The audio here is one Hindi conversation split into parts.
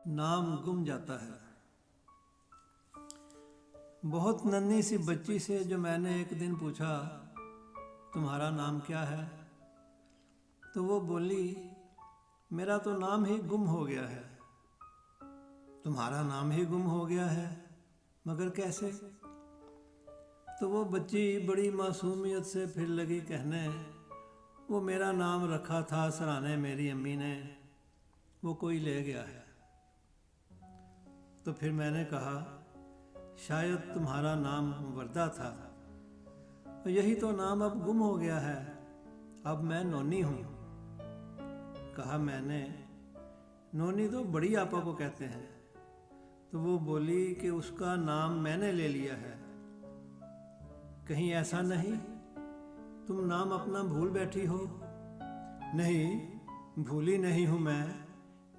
नाम गुम जाता है। बहुत नन्ही सी बच्ची से जो मैंने एक दिन पूछा, तुम्हारा नाम क्या है, तो वो बोली, मेरा तो नाम ही गुम हो गया है। तुम्हारा नाम ही गुम हो गया है, मगर कैसे? तो वो बच्ची बड़ी मासूमियत से फिर लगी कहने, वो मेरा नाम रखा था सराहने मेरी अम्मी ने, वो कोई ले गया है। तो फिर मैंने कहा, शायद तुम्हारा नाम वर्दा था, और यही तो नाम अब गुम हो गया है। अब मैं नोनी हूँ। कहा मैंने, नोनी तो बड़ी आपा को कहते हैं। तो वो बोली कि उसका नाम मैंने ले लिया है। कहीं ऐसा नहीं तुम नाम अपना भूल बैठी हो? नहीं, भूली नहीं हूँ मैं।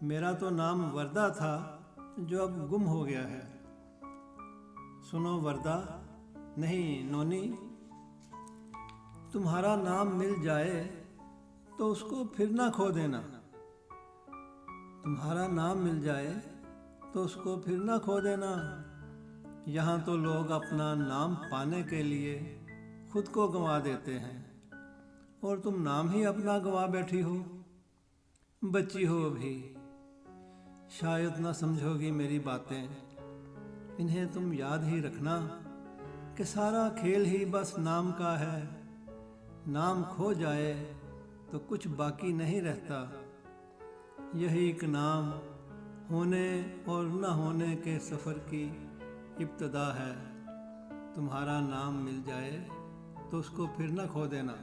मेरा तो नाम वर्दा था जो अब गुम हो गया है। सुनो वर्दा, नहीं नोनी, तुम्हारा नाम मिल जाए तो उसको फिर ना खो देना। तुम्हारा नाम मिल जाए तो उसको फिर ना खो देना। यहाँ तो लोग अपना नाम पाने के लिए खुद को गंवा देते हैं, और तुम नाम ही अपना गंवा बैठी हो। बच्ची हो अभी, शायद ना समझोगी मेरी बातें। इन्हें तुम याद ही रखना कि सारा खेल ही बस नाम का है। नाम खो जाए तो कुछ बाकी नहीं रहता। यही एक नाम होने और न होने के सफ़र की इब्तिदा है। तुम्हारा नाम मिल जाए तो उसको फिर न खो देना।